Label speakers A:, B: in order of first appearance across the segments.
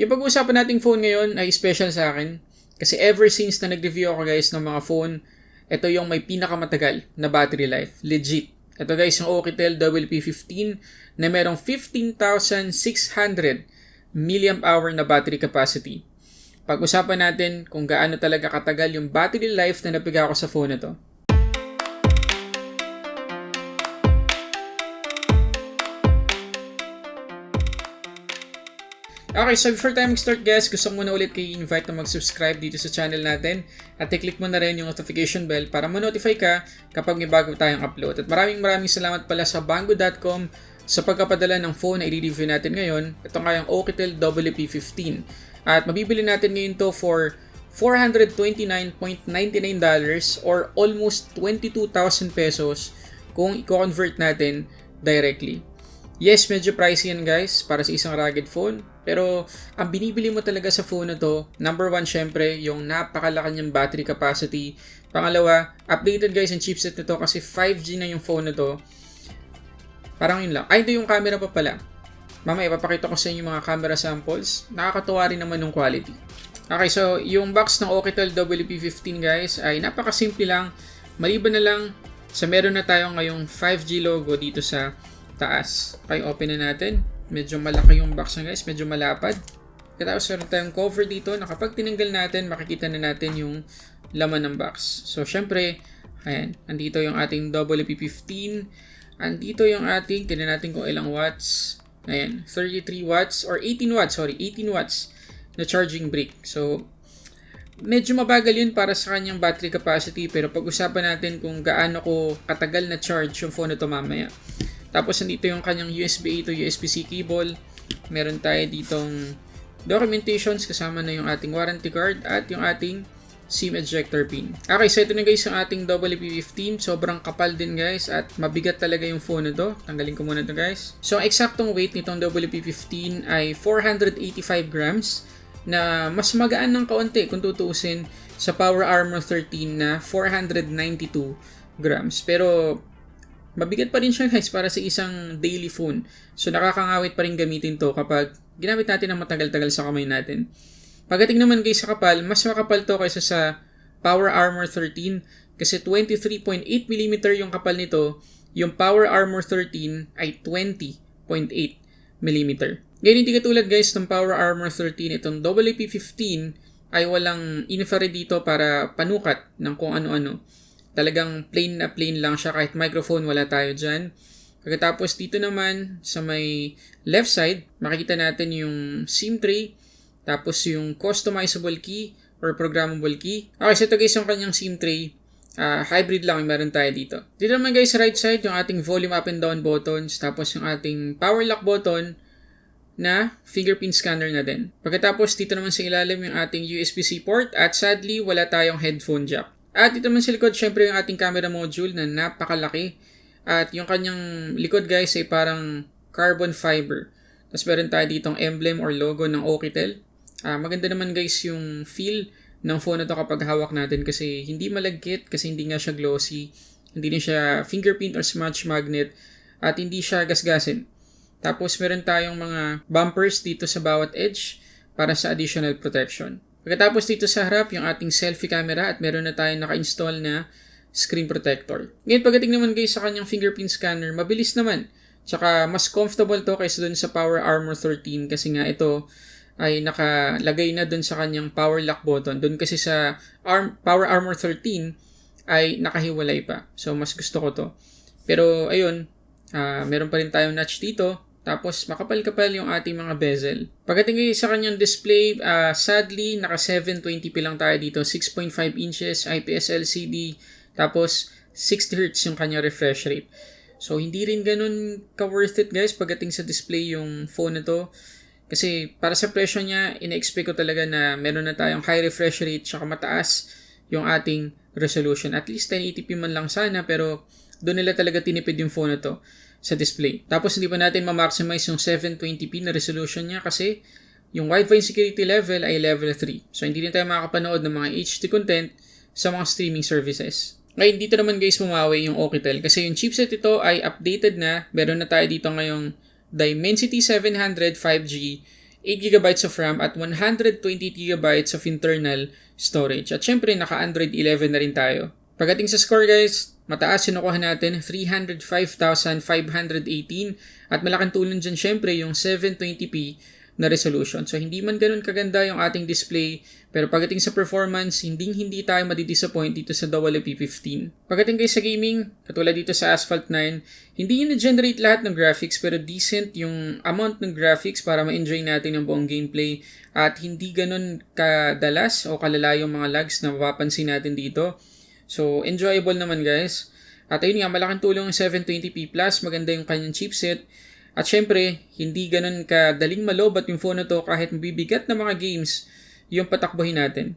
A: Yung pag-uusapan nating phone ngayon ay special sa akin kasi ever since na nag-review ako guys ng mga phone, ito yung may pinakamatagal na battery life. Legit. Ito guys yung Oukitel WP15 na merong 15,600 mAh na battery capacity. Pag-usapan natin kung gaano talaga katagal yung battery life na napiga ko sa phone na to. Okay, so before tayo mag-start guys, gusto ko muna ulit kayo invite na mag-subscribe dito sa channel natin at i-click mo na rin yung notification bell para ma-notify ka kapag may bago tayong upload. At maraming salamat pala sa Banggood.com sa pagkapadala ng phone na i-review natin ngayon. Ito nga yung Oukitel WP15 at mabibili natin ngayon to for $429.99 or almost 22,000 pesos kung i-convert natin directly. Yes, medyo pricey yan guys para sa isang rugged phone. Pero ang binibili mo talaga sa phone na to, number one syempre, yung napakalaki niyang battery capacity. Pangalawa, updated guys yung chipset nito kasi 5G na yung phone na to. Parang yun lang. Ay, ito yung camera pa pala. Mamaya, ipapakita ko sa inyo mga camera samples. Nakakatuwa rin naman yung quality. Okay, so yung box ng Oukitel WP15 guys ay napakasimple lang. Maliban na lang sa meron na tayo ngayong 5G logo dito sa taas. Okay, open na natin. Medyo malaki yung box na guys, medyo malapad. Tapos meron tayong cover dito na kapag tinanggal natin, makikita na natin yung laman ng box. So, syempre, ayan, andito yung ating WP15. Andito yung ating, tingnan natin kung ilang watts. Ayan, 33 watts or 18 watts, 18 watts na charging brick. So, medyo mabagal yun para sa kanyang battery capacity pero pag-usapan natin kung gaano ko katagal na charge yung phone na ito mamaya. Tapos nandito yung kanyang USB A to USB-C cable. Meron tayo ditong documentations kasama na yung ating warranty card at yung ating SIM ejector pin. Okay, so ito na guys yung ating WP15. Sobrang kapal din guys at mabigat talaga yung phone na to. Tanggalin ko muna to guys. So ang eksaktong weight nitong WP15 ay 485 grams na mas magaan ng kaunti kung tutuusin sa Power Armor 13 na 492 grams. Pero mabigat pa rin siya guys para sa isang daily phone. So nakakangawit pa rin gamitin to kapag ginamit natin ng matagal-tagal sa kamay natin. Pagdating naman guys sa kapal, mas makapal to kaysa sa Power Armor 13 kasi 23.8mm yung kapal nito. Yung Power Armor 13 ay 20.8mm. Ngayon hindi katulad guys ng Power Armor 13, itong WP15 ay walang infrared dito para panukat ng kung ano-ano. Talagang plain na plain lang siya, kahit microphone wala tayo dyan. Pagkatapos dito naman sa may left side, makikita natin yung SIM tray, tapos yung customizable key or programmable key. Okay, so ito guys yung kanyang SIM tray. Hybrid lang yung meron tayo dito. Dito naman guys sa right side, yung ating volume up and down buttons, tapos yung ating power lock button na fingerprint scanner na din. Pagkatapos dito naman sa ilalim yung ating USB-C port at sadly wala tayong headphone jack. At dito naman sa likod, syempre yung ating camera module na napakalaki. At yung kanyang likod guys ay parang carbon fiber. Tapos meron tayo ditong emblem or logo ng Oukitel. Maganda naman guys yung feel ng phone na to kapag hawak natin kasi hindi malagkit, kasi hindi nga siya glossy. Hindi din siya fingerprint or smudge magnet. At hindi siya gasgasin. Tapos meron tayong mga bumpers dito sa bawat edge para sa additional protection. Pagkatapos dito sa harap, yung ating selfie camera at meron na tayong naka-install na screen protector. Ngayon, pagdating naman guys sa kanyang fingerprint scanner, mabilis naman. Tsaka mas comfortable to kaysa dun sa Power Armor 13 kasi nga ito ay nakalagay na dun sa kanyang power lock button. Dun kasi sa Power Armor 13 ay nakahiwalay pa. So, mas gusto ko to. Pero, ayun, meron pa rin tayong notch dito. Tapos, makapal-kapal yung ating mga bezel. Pagdating sa kanyang display, sadly, naka 720p lang tayo dito. 6.5 inches, IPS LCD. Tapos, 60Hz yung kanyang refresh rate. So, hindi rin ganun ka-worth it guys pagdating sa display yung phone na to. Kasi, para sa presyo niya, ina-expect ko talaga na meron na tayong high refresh rate tsaka mataas yung ating resolution. At least 1080p man lang sana, pero doon nila talaga tinipid yung phone na to sa display. Tapos hindi pa natin ma-maximize yung 720p na resolution niya kasi yung Wi-Fi security level ay level 3. So hindi rin tayo makakapanood ng mga HD content sa mga streaming services. Ngayon dito naman guys bumawi yung Oukitel kasi yung chipset ito ay updated na. Meron na tayo dito ngayong Dimensity 700 5G 8GB of RAM at 128GB of internal storage. At syempre, naka-Android 11 na rin tayo. Pagdating sa score guys, mataas yung nakuha natin, 305,518 at malaking tulong dyan syempre yung 720p na resolution. So hindi man ganun kaganda yung ating display, pero pagdating sa performance, hindi tayo madidisappoint dito sa WP15. Pagdating guys sa gaming, katulad dito sa Asphalt 9, hindi yun na-generate lahat ng graphics pero decent yung amount ng graphics para ma-enjoy natin yung buong gameplay at hindi ganun kadalas o kalala yung mga lags na mapapansin natin dito. So enjoyable naman guys. At ayun nga, malaking tulong yung 720p+, maganda yung kanyang chipset. At syempre, hindi ganun kadaling malobat yung phone na to kahit mabibigat na mga games yung patakbuhin natin.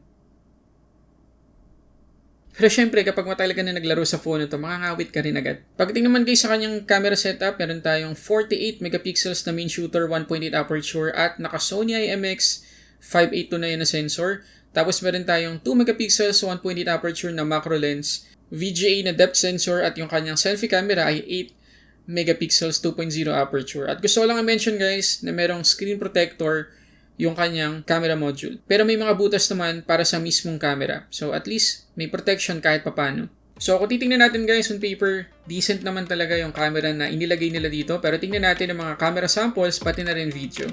A: Pero syempre, kapag matagal ka na naglaro sa phone na to, makakawit ka rin agad. Pagdating naman guys sa kanyang camera setup, meron tayong 48 megapixels na main shooter, 1.8 aperture at naka Sony IMX 5829 na sensor. Tapos meron tayong 2 megapixels, 1.8 aperture na macro lens, VGA na depth sensor at yung kanyang selfie camera ay 8 megapixels 2.0 aperture. At gusto ko lang i-mention guys na merong screen protector yung kanyang camera module. Pero may mga butas naman para sa mismong camera. So at least may protection kahit papano. So kung titingnan natin guys on paper, decent naman talaga yung camera na inilagay nila dito. Pero tingnan natin ang mga camera samples pati na rin video.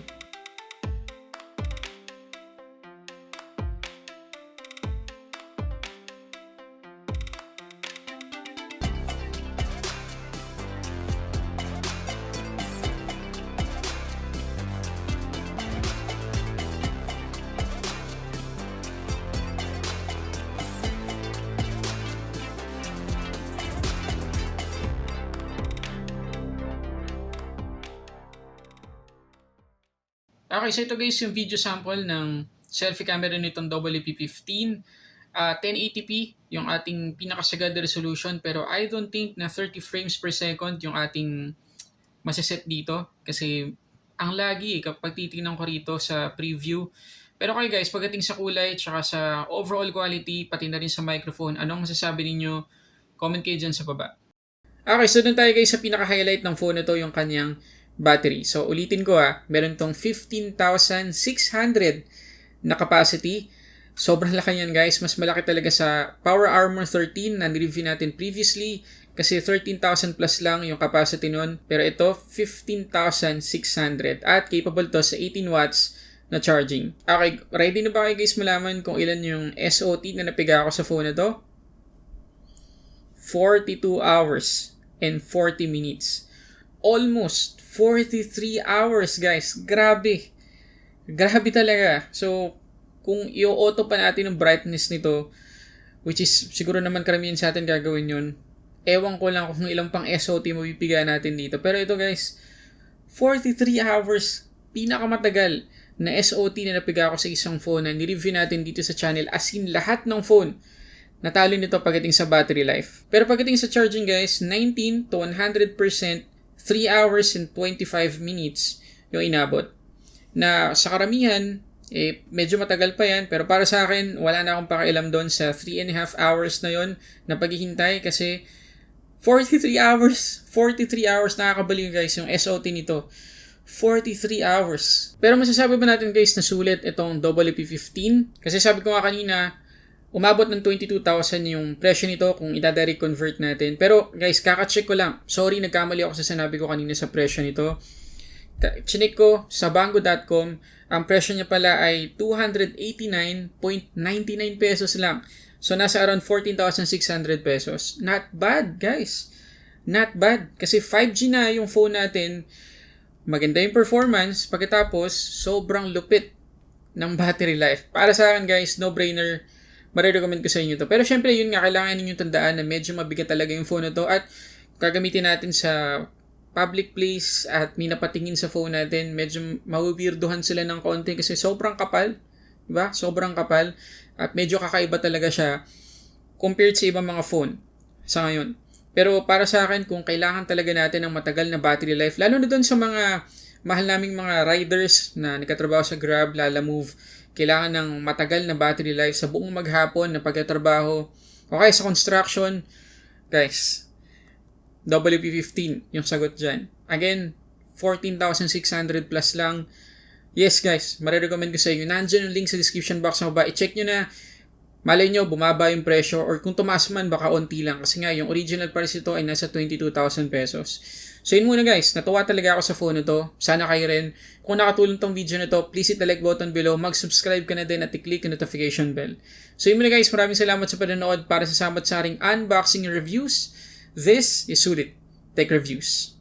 A: Okay, so ito guys yung video sample ng selfie camera nitong WP15. 1080p yung ating pinakasagad resolution pero I don't think na 30 frames per second yung ating masaset dito kasi ang lagi kapag titingnan ko rito sa preview. Pero okay guys, pagdating sa kulay tsaka sa overall quality pati na rin sa microphone, anong masasabi ninyo? Comment kayo dyan sa baba. Okay, so dun tayo guys sa pinaka-highlight ng phone na to, yung kanyang battery. So ulitin ko meron tong 15,600 na capacity. Sobrang laki yan guys. Mas malaki talaga sa Power Armor 13 na nireview natin previously kasi 13,000 plus lang yung capacity nun. Pero ito 15,600 at capable to sa 18 watts na charging. Okay, ready na ba kayo guys malaman kung ilan yung SOT na napiga ako sa phone na to? 42 hours and 40 minutes. Almost 43 hours guys. Grabe. Grabe talaga. So, kung i-auto pa natin ang brightness nito, which is siguro naman karamihan sa atin gagawin yun, ewan ko lang kung ilang pang SOT mabipiga natin dito. Pero ito guys, 43 hours, pinakamatagal na SOT na napiga ko sa isang phone na nireview natin dito sa channel. As in, lahat ng phone natalo nito pagdating sa battery life. Pero pagdating sa charging guys, 19 to 100%, 3 hours and 25 minutes yung inabot. Na sa karamihan, medyo matagal pa yan. Pero para sa akin, wala na akong pakialam doon sa 3.5 hours na yon na paghihintay kasi 43 hours nakakabaliw guys yung SOT nito. 43 hours. Pero masasabi ba natin guys na sulit itong WP15? Kasi sabi ko nga kanina, umabot ng 22,000 yung presyo nito kung ida-direct convert natin. Pero guys, kaka-check ko lang. Sorry, nagkamali ako sa sinabi ko kanina sa presyo nito. Chinek ko sa Banggood.com, ang presyo niya pala ay 289.99 pesos lang. So, nasa around 14,600 pesos. Not bad, guys. Not bad. Kasi 5G na yung phone natin. Maganda yung performance. Pagkatapos, sobrang lupit ng battery life. Para sa akin, guys, no-brainer. Marirecommend ko sa inyo to. Pero syempre, yun nga, kailangan ninyo tandaan na medyo mabigat talaga yung phone na to. At gagamitin natin sa public place at may napatingin sa phone natin, medyo mawibirduhan sila ng konti kasi sobrang kapal. Diba? Sobrang kapal. At medyo kakaiba talaga siya compared sa ibang mga phone sa ngayon. Pero para sa akin, kung kailangan talaga natin ng matagal na battery life, lalo na doon sa mga mahal naming mga riders na nagkatrabaho sa Grab, Lalamove, kailangan ng matagal na battery life sa buong maghapon na pagkatrabaho. Okay, sa construction, guys, WP15 yung sagot dyan. Again, 14,600 plus lang. Yes guys, marirecommend ko sa inyo. Nandiyan yung link sa description box na baba. I-check nyo na. Malay nyo, bumaba yung presyo or kung tumaas man, baka onti lang. Kasi nga, yung original price ito ay nasa 22,000 pesos. So yun muna guys, natuwa talaga ako sa phone nito. Sana kayo rin. Kung nakatulong tong video na to, please hit the like button below. Mag-subscribe ka na din at i-click yung notification bell. So yun muna guys, maraming salamat sa panonood para sa samat-saring unboxing reviews. This is Sulit Tech Reviews.